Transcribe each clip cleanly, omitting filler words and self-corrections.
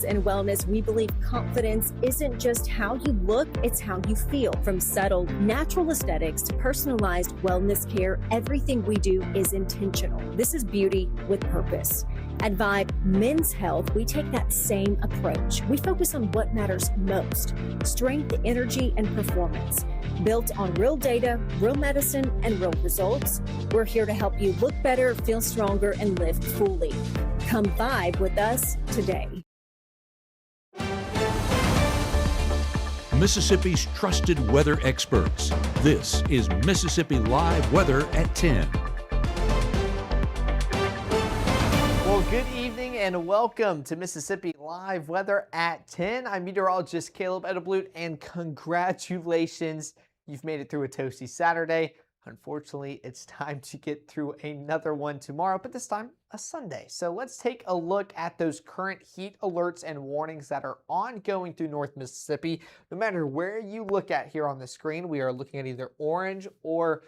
and wellness, we believe confidence isn't just how you look, it's how you feel. From subtle, natural aesthetics to personalized wellness care, everything we do is intentional. This is beauty with purpose. At Vibe Men's Health, we take that same approach. We focus on what matters most: strength, energy, and performance. Built on real data, real medicine, and real results, we're here to help you look better, feel stronger, and live fully. Come vibe with us today. Mississippi's trusted weather experts. This is Mississippi Live Weather at 10. Well, good evening and welcome to Mississippi Live Weather at 10. I'm meteorologist Caleb Edelblut, and congratulations, you've made it through a toasty Saturday. Unfortunately, it's time to get through another one tomorrow, but this time a Sunday. So let's take a look at those current heat alerts and warnings that are ongoing through North Mississippi. No matter where you look at here on the screen, we are looking at either orange or,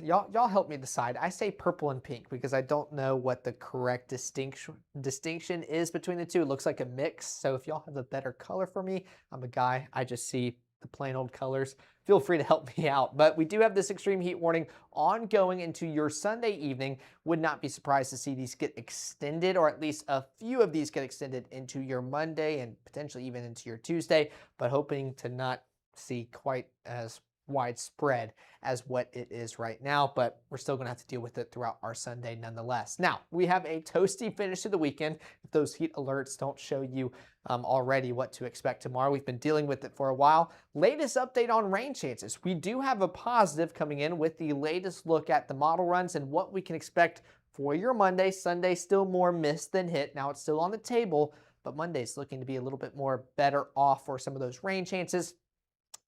y'all help me decide. I say purple and pink because I don't know what the correct distinction is between the two. It looks like a mix. So if y'all have a better color for me, I'm a guy, I just see the plain old colors. Feel free to help me out. But we do have this extreme heat warning ongoing into your Sunday evening. Would not be surprised to see these get extended, or at least a few of these get extended into your Monday and potentially even into your Tuesday, but hoping to not see quite as widespread as what it is right now, but we're still going to have to deal with it throughout our Sunday nonetheless. Now, we have a toasty finish to the weekend. If those heat alerts don't show you already what to expect tomorrow, we've been dealing with it for a while. Latest update on rain chances. We do have a positive coming in with the latest look at the model runs and what we can expect for your Monday. Sunday, still more mist than hit. Now it's still on the table, but Monday's looking to be a little bit more better off for some of those rain chances.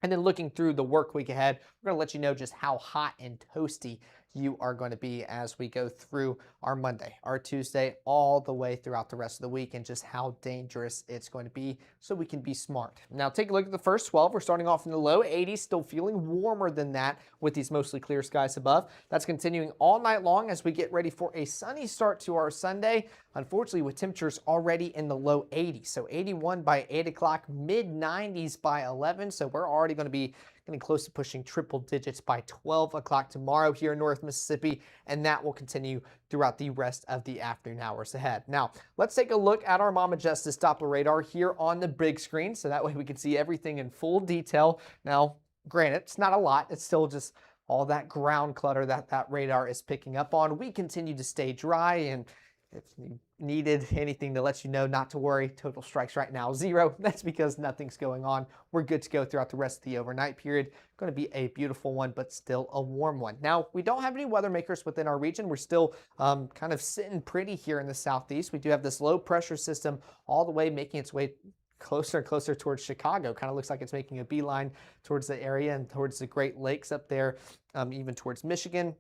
And then looking through the work week ahead, we're going to let you know just how hot and toasty you are going to be as we go through our Monday, our Tuesday, all the way throughout the rest of the week, and just how dangerous it's going to be so we can be smart. Now take a look at the first 12. We're starting off in the low 80s, still feeling warmer than that with these mostly clear skies above. That's continuing all night long as we get ready for a sunny start to our Sunday. Unfortunately, with temperatures already in the low 80s. So 81 by 8 o'clock, mid 90s by 11. So we're already going to be getting close to pushing triple digits by 12 o'clock tomorrow here in North Mississippi, and that will continue throughout the rest of the afternoon hours ahead. Now, let's take a look at our Mama Justice Doppler radar here on the big screen, so that way we can see everything in full detail. Now, granted, it's not a lot. It's still just all that ground clutter that radar is picking up on. We continue to stay dry, and if you needed anything to let you know not to worry, total strikes right now 0. That's because nothing's going on. We're good to go throughout the rest of the overnight period. Going to be a beautiful one, but still a warm one. Now, we don't have any weather makers within our region. We're still kind of sitting pretty here in the southeast. We do have this low pressure system all the way making its way closer and closer towards Chicago. Kind of looks like it's making a beeline towards the area and towards the Great Lakes up there, even towards Michigan.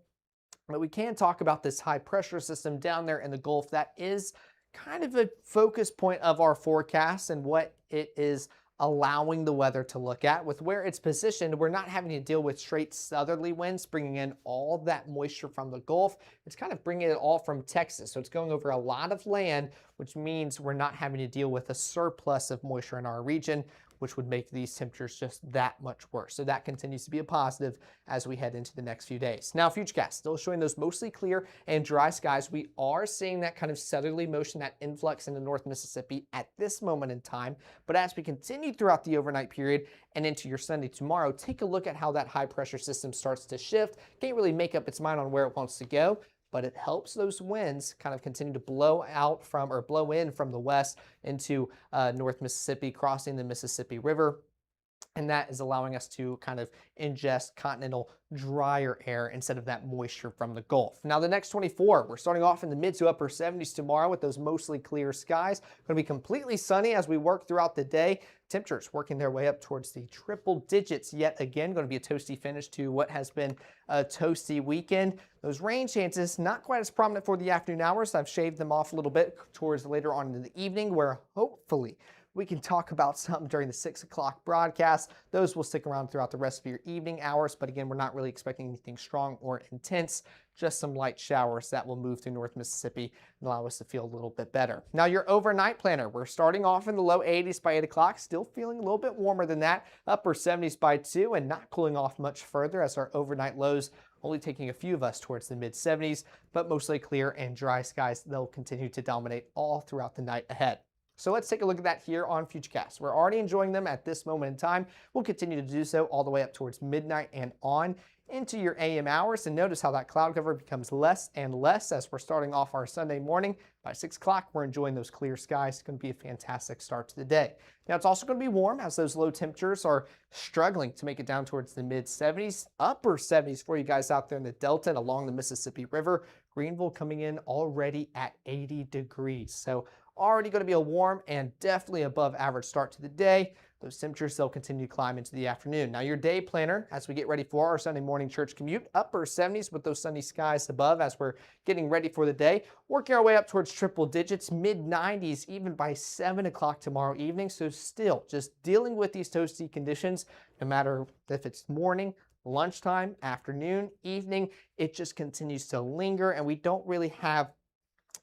But we can talk about this high pressure system down there in the Gulf. That is kind of a focus point of our forecast and what it is allowing the weather to look at. With where it's positioned, we're not having to deal with straight southerly winds, bringing in all that moisture from the Gulf. It's kind of bringing it all from Texas. So it's going over a lot of land, which means we're not having to deal with a surplus of moisture in our region, which would make these temperatures just that much worse. So that continues to be a positive as we head into the next few days. Now, Futurecast still showing those mostly clear and dry skies. We are seeing that kind of southerly motion, that influx into North Mississippi at this moment in time. But as we continue throughout the overnight period and into your Sunday tomorrow, take a look at how that high pressure system starts to shift. Can't really make up its mind on where it wants to go, but it helps those winds kind of continue to blow out from, or blow in from the west into North Mississippi, crossing the Mississippi River. And that is allowing us to kind of ingest continental drier air instead of that moisture from the Gulf. Now the next 24, we're starting off in the mid to upper 70s tomorrow with those mostly clear skies. Going to be completely sunny as we work throughout the day. Temperatures working their way up towards the triple digits yet again. Going to be a toasty finish to what has been a toasty weekend. Those rain chances not quite as prominent for the afternoon hours. I've shaved them off a little bit towards later on in the evening, where hopefully We can talk about some during the 6 o'clock broadcast. Those will stick around throughout the rest of your evening hours. But again, we're not really expecting anything strong or intense, just some light showers that will move through North Mississippi and allow us to feel a little bit better. Now, your overnight planner, we're starting off in the low 80s by 8 o'clock, still feeling a little bit warmer than that, upper 70s by 2, and not cooling off much further as our overnight lows only taking a few of us towards the mid 70s, but mostly clear and dry skies. They'll continue to dominate all throughout the night ahead. So let's take a look at that here on Futurecast. We're already enjoying them at this moment in time. We'll continue to do so all the way up towards midnight and on into your AM hours. And notice how that cloud cover becomes less and less as we're starting off our Sunday morning. By 6 o'clock, we're enjoying those clear skies. It's going to be a fantastic start to the day. Now, it's also going to be warm as those low temperatures are struggling to make it down towards the mid 70s, upper 70s for you guys out there in the Delta and along the Mississippi River. Greenville coming in already at 80 degrees. So already going to be a warm and definitely above average start to the day. Those temperatures, they'll continue to climb into the afternoon. Now, your day planner, as we get ready for our Sunday morning church commute, upper 70s with those sunny skies above as we're getting ready for the day. Working our way up towards triple digits, mid 90s, even by 7 o'clock tomorrow evening. So still just dealing with these toasty conditions, no matter if it's morning, lunchtime, afternoon, evening, it just continues to linger, and we don't really have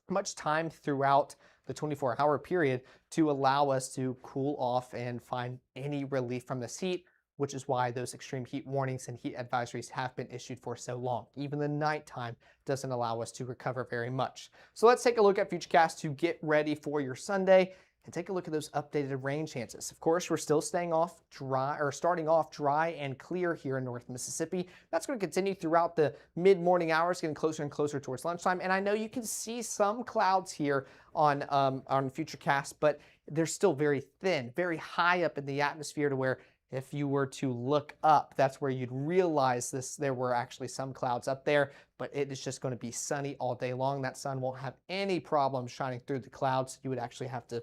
much time throughout the 24-hour period to allow us to cool off and find any relief from this heat, which is why those extreme heat warnings and heat advisories have been issued for so long. Even the nighttime doesn't allow us to recover very much. So let's take a look at Futurecast to get ready for your Sunday and take a look at those updated rain chances. Of course, we're still starting off dry and clear here in North Mississippi. That's going to continue throughout the mid-morning hours, getting closer and closer towards lunchtime. And I know you can see some clouds here on Futurecast, but they're still very thin, very high up in the atmosphere to where if you were to look up, that's where you'd realize there were actually some clouds up there, but it is just going to be sunny all day long. That sun won't have any problem shining through the clouds. You would actually have to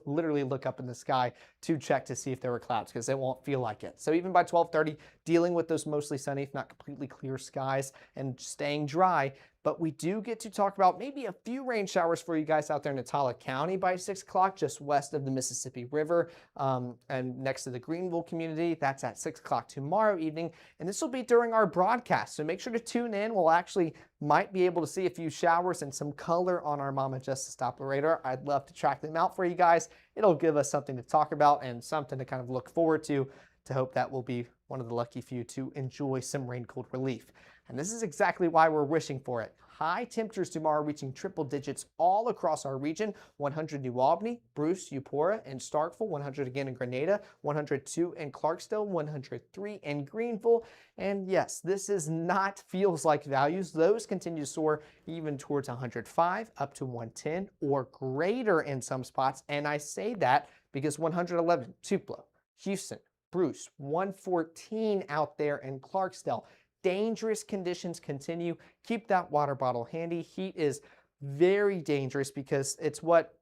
literally look up in the sky to check to see if there were clouds because it won't feel like it. So even by 12:30, dealing with those mostly sunny, if not completely clear skies and staying dry. But we do get to talk about maybe a few rain showers for you guys out there in Natala County by 6 o'clock, just west of the Mississippi River and next to the Greenville community. That's at 6 o'clock tomorrow evening. And this will be during our broadcast. So make sure to tune in. We'll actually might be able to see a few showers and some color on our Mama Justice Doppler radar. I'd love to track them out for you guys. It'll give us something to talk about and something to kind of look forward to hope that we'll be one of the lucky few to enjoy some rain-cooled relief. And this is exactly why we're wishing for it. High temperatures tomorrow reaching triple digits all across our region. 100 New Albany, Bruce, Eupora, and Starkville. 100 again in Grenada. 102 in Clarksdale. 103 in Greenville. And yes, this is not feels like values. Those continue to soar even towards 105 up to 110 or greater in some spots. And I say that because 111, Tupelo, Houston, Bruce, 114 out there in Clarksdale. Dangerous conditions continue. Keep that water bottle handy. Heat is very dangerous because it's what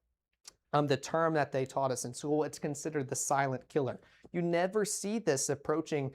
the term that they taught us in school, it's considered the silent killer. You never see this approaching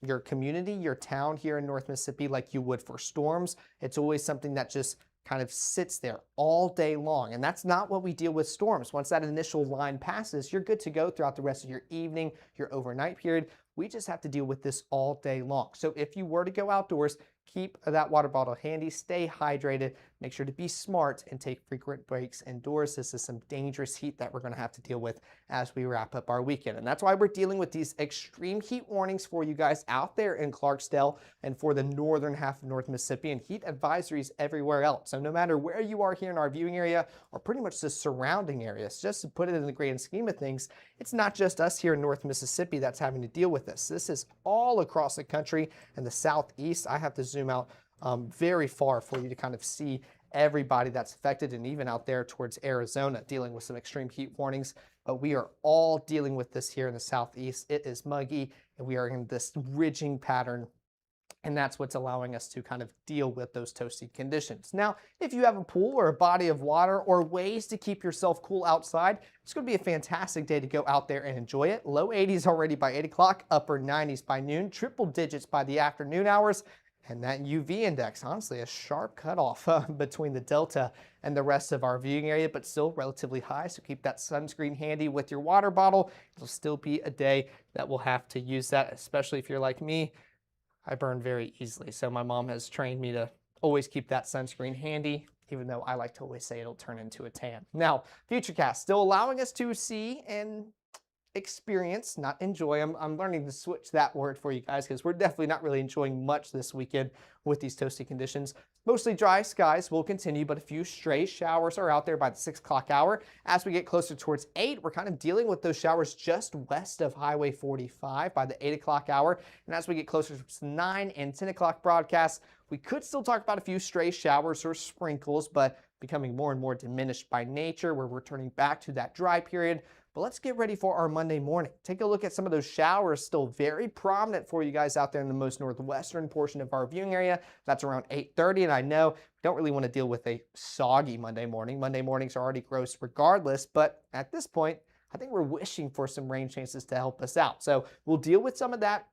your community, your town here in North Mississippi like you would for storms. It's always something that just kind of sits there all day long. And that's not what we deal with storms. Once that initial line passes, you're good to go throughout the rest of your evening, your overnight period. We just have to deal with this all day long. So if you were to go outdoors, keep that water bottle handy, stay hydrated, make sure to be smart and take frequent breaks indoors. This is some dangerous heat that we're going to have to deal with as we wrap up our weekend. And that's why we're dealing with these extreme heat warnings for you guys out there in Clarksdale and for the northern half of North Mississippi, and heat advisories everywhere else. So no matter where you are here in our viewing area or pretty much the surrounding areas, just to put it in the grand scheme of things, it's not just us here in North Mississippi that's having to deal with this. This is all across the country and the southeast. I have to zoom out very far for you to kind of see everybody that's affected, and even out there towards Arizona dealing with some extreme heat warnings. But we are all dealing with this here in the southeast. It is muggy and we are in this ridging pattern, and that's what's allowing us to kind of deal with those toasty conditions. Now, if you have a pool or a body of water or ways to keep yourself cool outside, it's going to be a fantastic day to go out there and enjoy it. Low 80s already by 8 o'clock, upper 90s by noon, triple digits by the afternoon hours. And that UV index, honestly, a sharp cutoff between the Delta and the rest of our viewing area, but still relatively high. So keep that sunscreen handy with your water bottle. It'll still be a day that we'll have to use that, especially if you're like me. I burn very easily. So my mom has trained me to always keep that sunscreen handy, even though I like to always say it'll turn into a tan. Now, Futurecast still allowing us to see and experience, not enjoy. I'm learning to switch that word for you guys because we're definitely not really enjoying much this weekend with these toasty conditions. Mostly dry skies will continue, but a few stray showers are out there by the 6 o'clock hour. As we get closer towards 8, we're kind of dealing with those showers just west of Highway 45 by the 8 o'clock hour. And as we get closer to 9 and 10 o'clock broadcasts, we could still talk about a few stray showers or sprinkles, but becoming more and more diminished by nature. We're returning back to that dry period. But let's get ready for our Monday morning. Take a look at some of those showers still very prominent for you guys out there in the most northwestern portion of our viewing area. That's around 8:30, and I know we don't really want to deal with a soggy Monday morning. Monday mornings are already gross regardless, but at this point, I think we're wishing for some rain chances to help us out. So we'll deal with some of that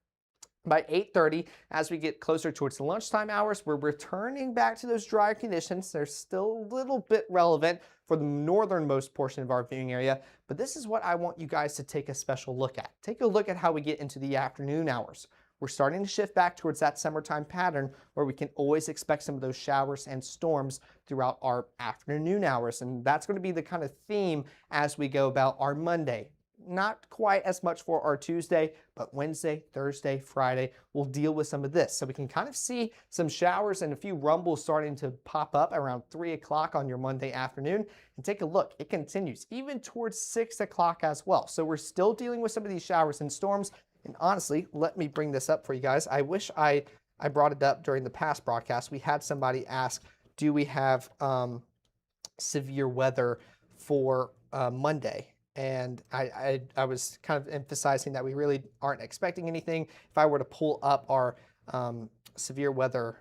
by 8:30. As we get closer towards the lunchtime hours, we're returning back to those dry conditions. They're still a little bit relevant for the northernmost portion of our viewing area, but this is what I want you guys to take a special look at. Take a look at how we get into the afternoon hours. We're starting to shift back towards that summertime pattern where we can always expect some of those showers and storms throughout our afternoon hours, and that's going to be the kind of theme as we go about our Monday. Not quite as much for our Tuesday, but Wednesday, Thursday, Friday, we'll deal with some of this. So we can kind of see some showers and a few rumbles starting to pop up around 3 o'clock on your Monday afternoon. And take a look, it continues even towards 6 o'clock as well. So we're still dealing with some of these showers and storms. And honestly, let me bring this up for you guys. I wish I brought it up during the past broadcast. We had somebody ask, do we have severe weather for Monday? And I was kind of emphasizing that we really aren't expecting anything. If I were to pull up our severe weather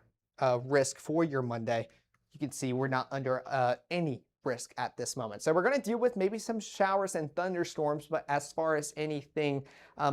risk for your Monday, you can see we're not under any risk at this moment. So we're going to deal with maybe some showers and thunderstorms, but as far as anything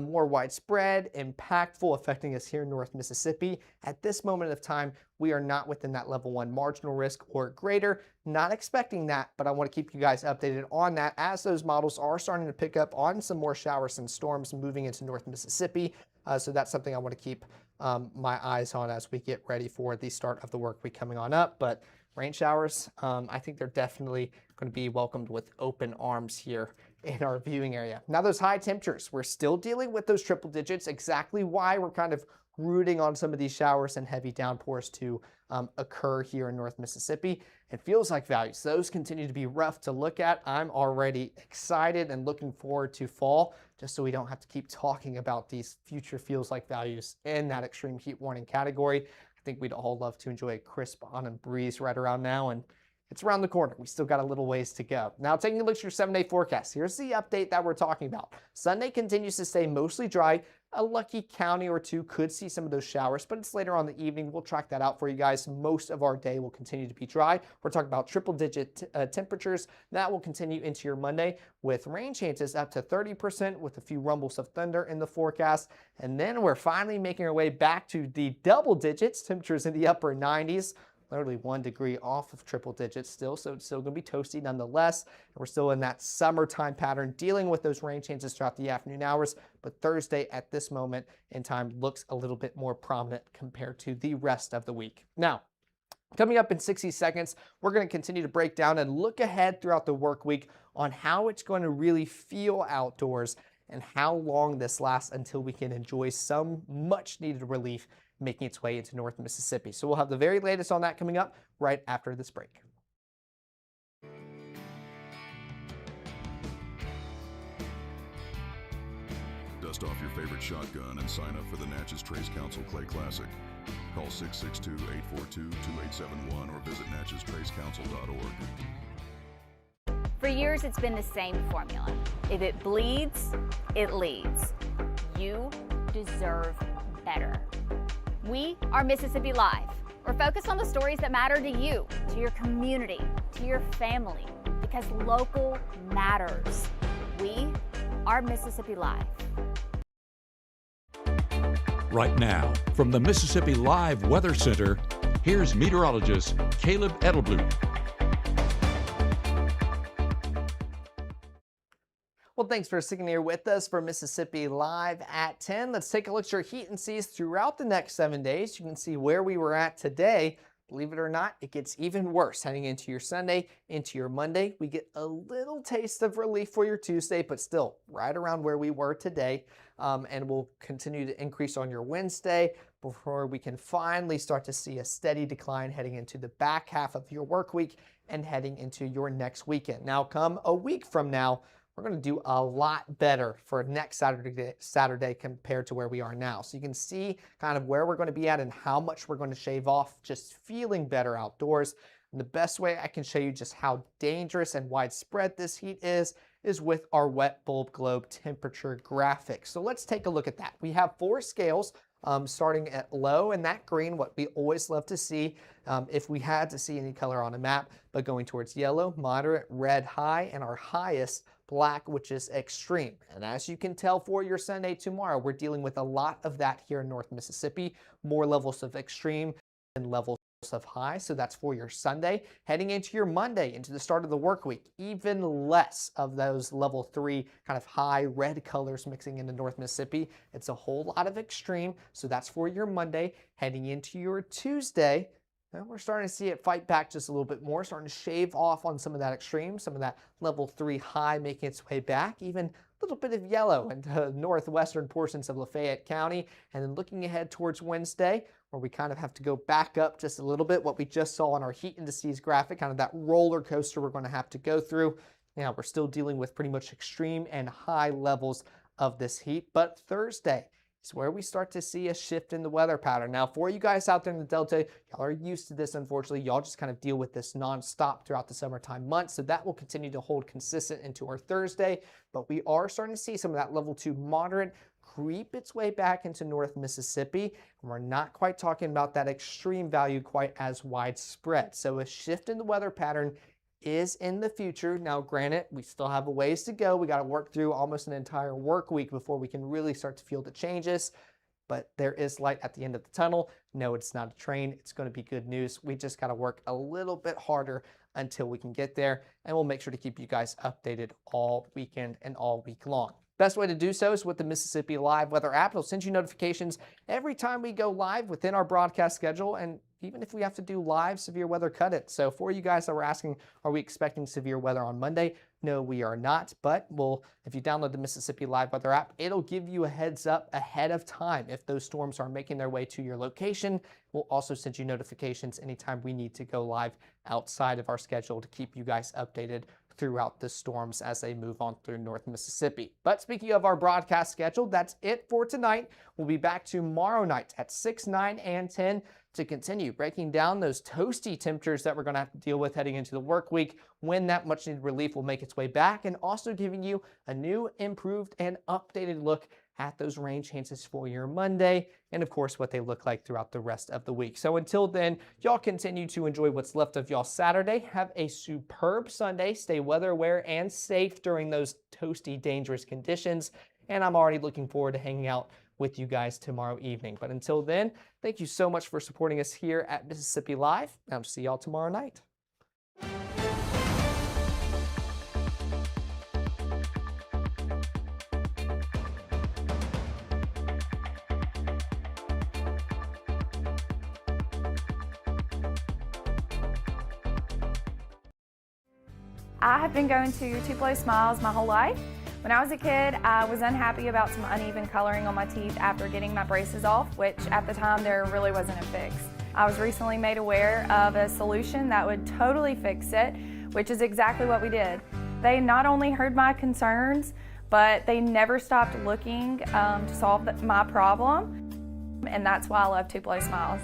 more widespread, impactful, affecting us here in North Mississippi, at this moment of time, we are not within that level 1 marginal risk or greater. Not expecting that, but I want to keep you guys updated on that as those models are starting to pick up on some more showers and storms moving into North Mississippi. So that's something I want to keep my eyes on as we get ready for the start of the work week coming on up. But rain showers, I think they're definitely going to be welcomed with open arms here in our viewing area. Now those high temperatures, we're still dealing with those triple digits. Exactly why we're kind of rooting on some of these showers and heavy downpours to occur here in North Mississippi. It feels like values. Those continue to be rough to look at. I'm already excited and looking forward to fall, just so we don't have to keep talking about these future feels like values in that extreme heat warning category. I think we'd all love to enjoy a crisp autumn breeze right around now, and it's around the corner. We still got a little ways to go. Now, taking a look at your 7-day forecast, here's the update that we're talking about. Sunday continues to stay mostly dry. A lucky county or two could see some of those showers, but it's later on in the evening. We'll track that out for you guys. Most of our day will continue to be dry. We're talking about triple-digit temperatures. That will continue into your Monday with rain chances up to 30% with a few rumbles of thunder in the forecast. And then we're finally making our way back to the double digits, temperatures in the upper 90s. Literally 1 degree off of triple digits still, so it's still going to be toasty nonetheless. And we're still in that summertime pattern, dealing with those rain chances throughout the afternoon hours. But Thursday at this moment in time looks a little bit more prominent compared to the rest of the week. Now, coming up in 60 seconds, we're going to continue to break down and look ahead throughout the work week on how it's going to really feel outdoors and how long this lasts until we can enjoy some much needed relief making its way into North Mississippi. So we'll have the very latest on that coming up right after this break. Dust off your favorite shotgun and sign up for the Natchez Trace Council Clay Classic. Call 662-842-2871 or visit natcheztracecouncil.org. For years, it's been the same formula. If it bleeds, it leads. You deserve better. We are Mississippi Live. We're focused on the stories that matter to you, to your community, to your family, because local matters. We are Mississippi Live. Right now, from the Mississippi Live Weather Center, here's meteorologist Caleb Edelblut. Well, thanks for sticking here with us for Mississippi Live at 10. Let's take a look at your heat and seas throughout the next 7 days. You can see where we were at today. Believe it or not, it gets even worse heading into your Sunday, into your Monday. We get a little taste of relief for your Tuesday, but still right around where we were today. And we'll continue to increase on your Wednesday before we can finally start to see a steady decline heading into the back half of your work week and heading into your next weekend. Now, come a week from now, we're going to do a lot better for next Saturday compared to where we are now. So you can see kind of where we're going to be at and how much we're going to shave off, just feeling better outdoors. And the best way I can show you just how dangerous and widespread this heat is with our wet bulb globe temperature graphic. So let's take a look at that. We have 4 scales. Starting at low, and that green, what we always love to see if we had to see any color on a map, but going towards yellow, moderate, red, high, and our highest, black, which is extreme. And as you can tell for your Sunday tomorrow, we're dealing with a lot of that here in North Mississippi, more levels of extreme and levels of high. So that's for your Sunday. Heading into your Monday, into the start of the work week, even less of those level 3 kind of high red colors mixing into North Mississippi. It's a whole lot of extreme. So that's for your Monday. Heading into your Tuesday, we're starting to see it fight back just a little bit more, starting to shave off on some of that extreme, some of that level 3 high making its way back, even a little bit of yellow into northwestern portions of Lafayette County. And then looking ahead towards Wednesday, where we kind of have to go back up just a little bit, what we just saw on our heat indices graphic, kind of that roller coaster we're going to have to go through. Now, we're still dealing with pretty much extreme and high levels of this heat, but Thursday is where we start to see a shift in the weather pattern. Now, for you guys out there in the Delta, y'all are used to this, unfortunately. Y'all just kind of deal with this nonstop throughout the summertime months, so that will continue to hold consistent into our Thursday, but we are starting to see some of that level 2 moderate creep its way back into North Mississippi, and we're not quite talking about that extreme value quite as widespread. So a shift in the weather pattern is in the future. Now, granted, we still have a ways to go. We got to work through almost an entire work week before we can really start to feel the changes, but there is light at the end of the tunnel. No, it's not a train. It's going to be good news. We just got to work a little bit harder until we can get there, and we'll make sure to keep you guys updated all weekend and all week long. Best way to do so is with the Mississippi Live Weather app. It'll send you notifications every time we go live within our broadcast schedule, and even if we have to do live severe weather, cut it. So for you guys that were asking, are we expecting severe weather on Monday? No, we are not, but if you download the Mississippi Live Weather app, it'll give you a heads up ahead of time if those storms are making their way to your location. We'll also send you notifications anytime we need to go live outside of our schedule to keep you guys updated throughout the storms as they move on through North Mississippi. But speaking of our broadcast schedule, that's it for tonight. We'll be back tomorrow night at 6, 9, and 10 to continue breaking down those toasty temperatures that we're going to have to deal with heading into the work week, when that much needed relief will make its way back, and also giving you a new, improved, and updated look at those rain chances for your Monday, and of course what they look like throughout the rest of the week. So until then, y'all continue to enjoy what's left of y'all Saturday. Have a superb Sunday. Stay weather aware and safe during those toasty, dangerous conditions. And I'm already looking forward to hanging out with you guys tomorrow evening. But until then, thank you so much for supporting us here at Mississippi Live. I'll see y'all tomorrow night. I have been going to Tupelo Smiles my whole life. When I was a kid, I was unhappy about some uneven coloring on my teeth after getting my braces off, which at the time there really wasn't a fix. I was recently made aware of a solution that would totally fix it, which is exactly what we did. They not only heard my concerns, but they never stopped looking to solve my problem, and that's why I love Tupelo Smiles.